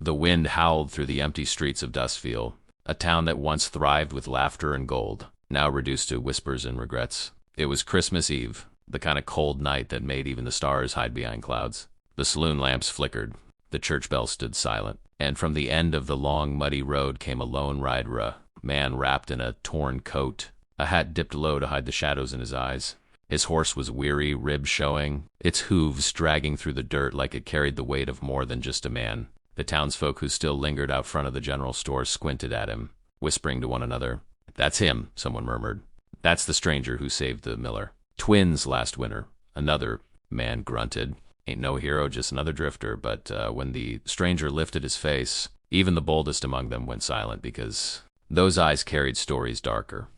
The wind howled through the empty streets of Dustville, a town that once thrived with laughter and gold, now reduced to whispers and regrets. It was Christmas Eve, the kind of cold night that made even the stars hide behind clouds. The saloon lamps flickered, the church bell stood silent, and from the end of the long, muddy road came a lone rider, man wrapped in a torn coat, a hat dipped low to hide the shadows in his eyes. His horse was weary, ribs showing, its hooves dragging through the dirt like it carried the weight of more than just a man. The townsfolk who still lingered out front of the general store squinted at him, whispering to one another. "That's him," someone murmured. "That's the stranger who saved the miller. Twins last winter." Another man grunted. "Ain't no hero, just another drifter." But when the stranger lifted his face, even the boldest among them went silent, because those eyes carried stories darker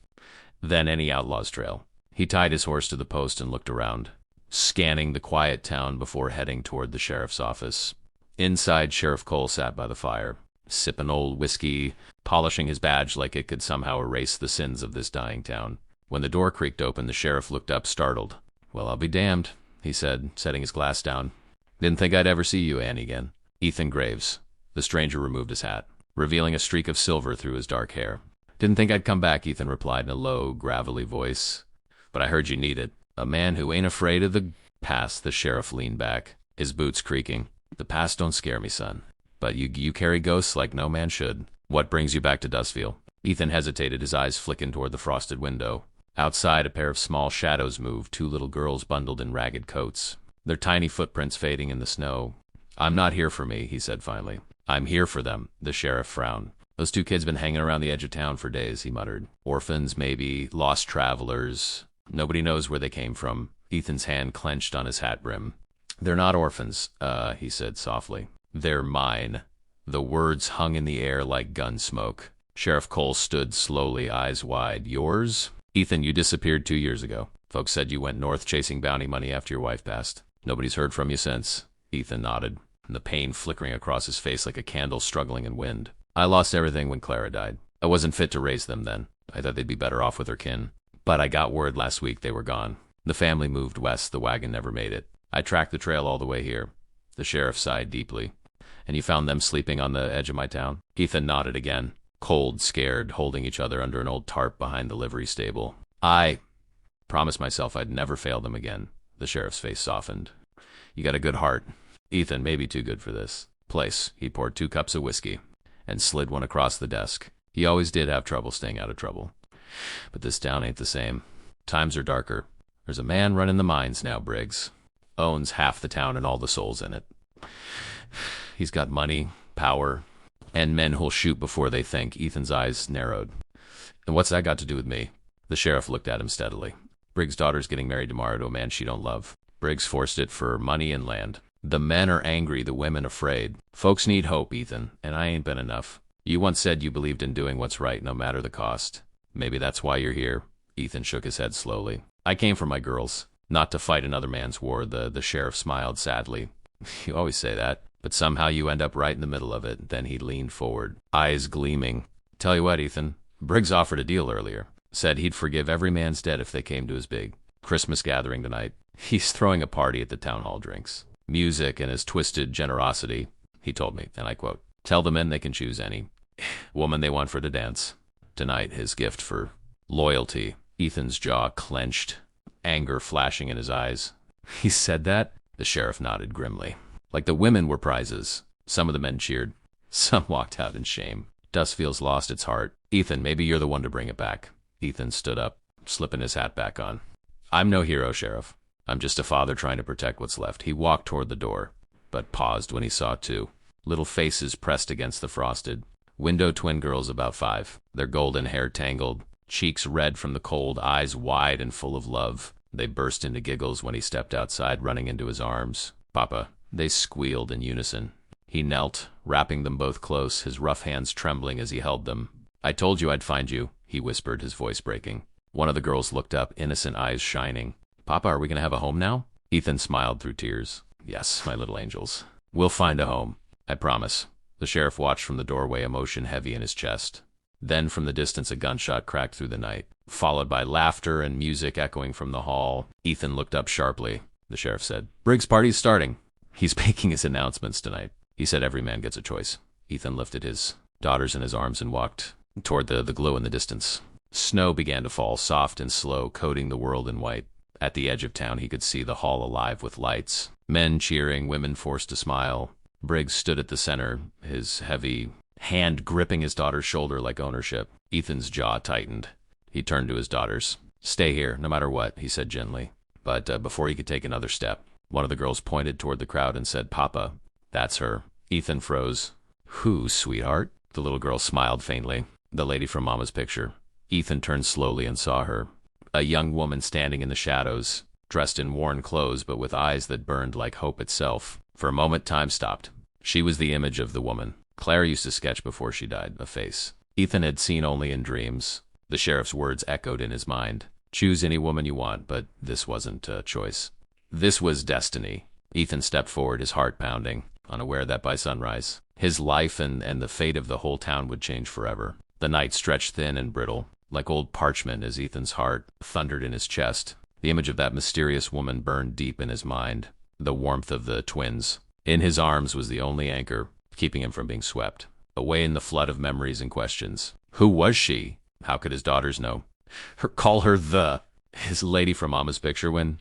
than any outlaw's trail. He tied his horse to the post and looked around, scanning the quiet town before heading toward the sheriff's office. Inside, Sheriff Cole sat by the fire, sipping old whiskey, polishing his badge like it could somehow erase the sins of this dying town. When the door creaked open, the sheriff looked up, startled. "Well, I'll be damned," he said, setting his glass down. "Didn't think I'd ever see you, Annie, again." "Ethan Graves." The stranger removed his hat, revealing a streak of silver through his dark hair. "Didn't think I'd come back," Ethan replied in a low, gravelly voice. "But I heard you need it." "A man who ain't afraid of the past," the sheriff leaned back, his boots creaking. "The past don't scare me, son. But you carry ghosts like no man should. What brings you back to Dustville?" Ethan hesitated, his eyes flicking toward the frosted window. Outside, a pair of small shadows moved, two little girls bundled in ragged coats, their tiny footprints fading in the snow. "I'm not here for me," he said finally. "I'm here for them." The sheriff frowned. "Those two kids been hanging around the edge of town for days," he muttered. "Orphans, maybe, lost travelers. Nobody knows where they came from." Ethan's hand clenched on his hat brim. "They're not orphans," he said softly. "They're mine." The words hung in the air like gun smoke. Sheriff Cole stood slowly, eyes wide. "Yours?" "Ethan, you disappeared 2 years ago. Folks said you went north chasing bounty money after your wife passed. Nobody's heard from you since." Ethan nodded, the pain flickering across his face like a candle struggling in wind. "I lost everything when Clara died. I wasn't fit to raise them then. I thought they'd be better off with their kin. But I got word last week they were gone. The family moved west. The wagon never made it. I tracked the trail all the way here." The sheriff sighed deeply. "And you found them sleeping on the edge of my town?" Ethan nodded again, cold, scared, holding each other under an old tarp behind the livery stable. "I promised myself I'd never fail them again." The sheriff's face softened. "You got a good heart. Ethan, maybe too good for this place." He poured 2 cups of whiskey and slid one across the desk. He always did have trouble staying out of trouble. "But this town ain't the same. Times are darker. There's a man running the mines now, Briggs. Owns half the town and all the souls in it. He's got money, power, and men who'll shoot before they think." Ethan's eyes narrowed. "And what's that got to do with me?" The sheriff looked at him steadily. "Briggs' daughter's getting married tomorrow to a man she don't love. Briggs forced it for money and land. The men are angry, the women afraid. Folks need hope, Ethan, and I ain't been enough. You once said you believed in doing what's right, no matter the cost. Maybe that's why you're here." Ethan shook his head slowly. "I came for my girls, not to fight another man's war." The sheriff smiled sadly. "You always say that, but somehow you end up right in the middle of it." Then he leaned forward, eyes gleaming. "Tell you what, Ethan, Briggs offered a deal earlier. Said he'd forgive every man's debt if they came to his big Christmas gathering tonight. He's throwing a party at the town hall drinks. Music and his twisted generosity. He told me, and I quote, 'Tell the men they can choose any woman they want for the dance. Tonight, his gift for loyalty.'" Ethan's jaw clenched, anger flashing in his eyes. "He said that?" The sheriff nodded grimly. "Like the women were prizes. Some of the men cheered. Some walked out in shame. Dustville's lost its heart. Ethan, maybe you're the one to bring it back." Ethan stood up, slipping his hat back on. "I'm no hero, Sheriff. I'm just a father trying to protect what's left." He walked toward the door, but paused when he saw 2 little faces pressed against the frosted window, twin girls about 5, their golden hair tangled, cheeks red from the cold, eyes wide and full of love. They burst into giggles when he stepped outside, running into his arms. "Papa," they squealed in unison. He knelt, wrapping them both close, his rough hands trembling as he held them. "I told you I'd find you," he whispered, his voice breaking. One of the girls looked up, innocent eyes shining. "Papa, are we going to have a home now?" Ethan smiled through tears. "Yes, my little angels. We'll find a home. I promise." The sheriff watched from the doorway, emotion heavy in his chest. Then from the distance a gunshot cracked through the night, followed by laughter and music echoing from the hall. Ethan looked up sharply. The sheriff said, "Briggs' party's starting. He's making his announcements tonight. He said every man gets a choice." Ethan lifted his daughters in his arms and walked toward the glow in the distance. Snow began to fall, soft and slow, coating the world in white. At the edge of town, he could see the hall alive with lights. Men cheering, women forced to smile. Briggs stood at the center, his heavy hand gripping his daughter's shoulder like ownership. Ethan's jaw tightened. He turned to his daughters. "Stay here, no matter what," he said gently. But before he could take another step, one of the girls pointed toward the crowd and said, "Papa, that's her." Ethan froze. "Who, sweetheart?" The little girl smiled faintly. "The lady from Mama's picture." Ethan turned slowly and saw her. A young woman standing in the shadows, dressed in worn clothes but with eyes that burned like hope itself. For a moment, time stopped. She was the image of the woman Claire used to sketch before she died, a face Ethan had seen only in dreams. The sheriff's words echoed in his mind. "Choose any woman you want," but this wasn't a choice. This was destiny. Ethan stepped forward, his heart pounding, unaware that by sunrise, his life and the fate of the whole town would change forever. The night stretched thin and brittle, like old parchment, as Ethan's heart thundered in his chest. The image of that mysterious woman burned deep in his mind. The warmth of the twins in his arms was the only anchor, keeping him from being swept away in the flood of memories and questions. Who was she? How could his daughters know? Call her his lady from Mama's picture when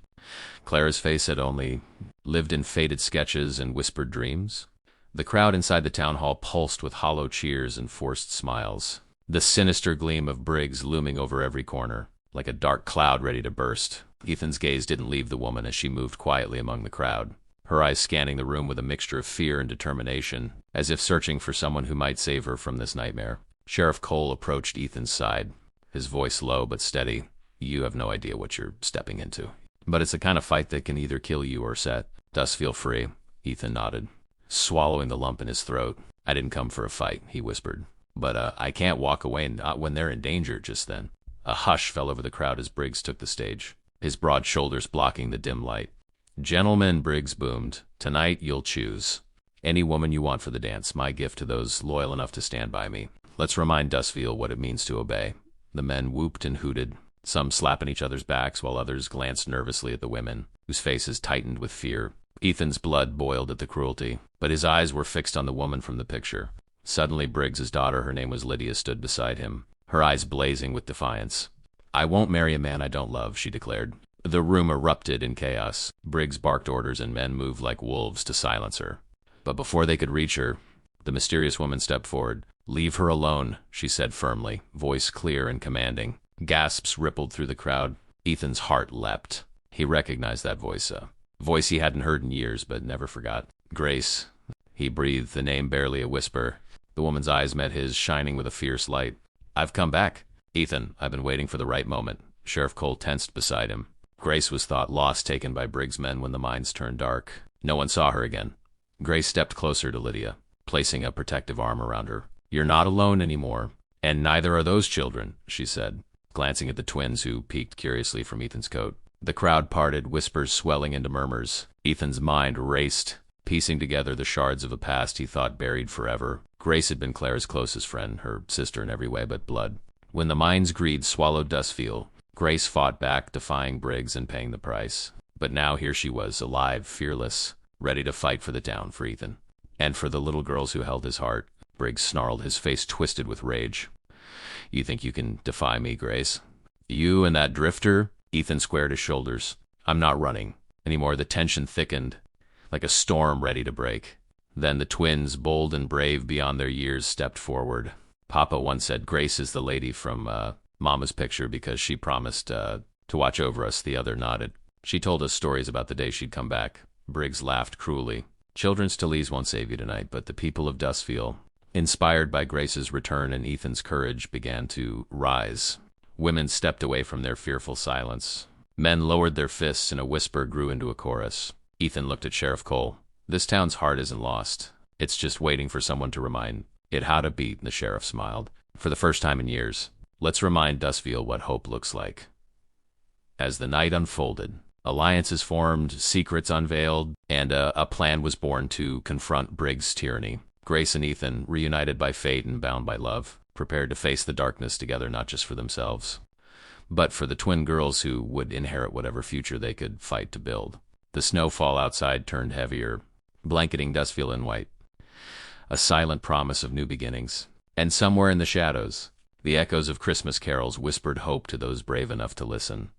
Clara's face had only lived in faded sketches and whispered dreams? The crowd inside the town hall pulsed with hollow cheers and forced smiles. The sinister gleam of Briggs looming over every corner, like a dark cloud ready to burst. Ethan's gaze didn't leave the woman as she moved quietly among the crowd, her eyes scanning the room with a mixture of fear and determination, as if searching for someone who might save her from this nightmare. Sheriff Cole approached Ethan's side, his voice low but steady. "You have no idea what you're stepping into. But it's the kind of fight that can either kill you or set us feel free." Ethan nodded, swallowing the lump in his throat. "I didn't come for a fight," he whispered. "But I can't walk away not when they're in danger just then." A hush fell over the crowd as Briggs took the stage, his broad shoulders blocking the dim light. "Gentlemen," Briggs boomed, "tonight you'll choose any woman you want for the dance, my gift to those loyal enough to stand by me. Let's remind Dustville what it means to obey." The men whooped and hooted, some slapping each other's backs while others glanced nervously at the women, whose faces tightened with fear. Ethan's blood boiled at the cruelty, but his eyes were fixed on the woman from the picture. Suddenly Briggs's daughter, her name was Lydia, stood beside him, her eyes blazing with defiance. "I won't marry a man I don't love," she declared. The room erupted in chaos. Briggs barked orders and men moved like wolves to silence her. But before they could reach her, the mysterious woman stepped forward. "Leave her alone," she said firmly, voice clear and commanding. Gasps rippled through the crowd. Ethan's heart leapt. He recognized that voice, a voice he hadn't heard in years but never forgot. "Grace," he breathed, the name barely a whisper. The woman's eyes met his, shining with a fierce light. "I've come back." "Ethan, I've been waiting for the right moment." Sheriff Cole tensed beside him. Grace was thought lost, taken by Briggs' men when the mines turned dark. No one saw her again. Grace stepped closer to Lydia, placing a protective arm around her. "You're not alone anymore, and neither are those children," she said, glancing at the twins who peeked curiously from Ethan's coat. The crowd parted, whispers swelling into murmurs. Ethan's mind raced, piecing together the shards of a past he thought buried forever. Grace had been Clara's closest friend, her sister in every way but blood. When the mine's greed swallowed Dustville, Grace fought back, defying Briggs and paying the price. But now here she was, alive, fearless, ready to fight for the town, for Ethan, and for the little girls who held his heart. Briggs snarled, his face twisted with rage. "You think you can defy me, Grace? You and that drifter?" Ethan squared his shoulders. "I'm not running anymore." The tension thickened, like a storm ready to break. Then the twins, bold and brave beyond their years, stepped forward. "Papa once said Grace is the lady from Mama's picture because she promised to watch over us." The other nodded. "She told us stories about the day she'd come back." Briggs laughed cruelly. "Children's Talese won't save you tonight, but the people of Dustville," inspired by Grace's return and Ethan's courage, began to rise. Women stepped away from their fearful silence. Men lowered their fists, and a whisper grew into a chorus. Ethan looked at Sheriff Cole. "This town's heart isn't lost. It's just waiting for someone to remind it how to beat." The sheriff smiled. "For the first time in years, let's remind Dustville what hope looks like." As the night unfolded, alliances formed, secrets unveiled, and a plan was born to confront Briggs' tyranny. Grace and Ethan, reunited by fate and bound by love, prepared to face the darkness together, not just for themselves, but for the twin girls who would inherit whatever future they could fight to build. The snowfall outside turned heavier, blanketing Dustville in white. a silent promise of new beginnings. And somewhere in the shadows, the echoes of Christmas carols whispered hope to those brave enough to listen.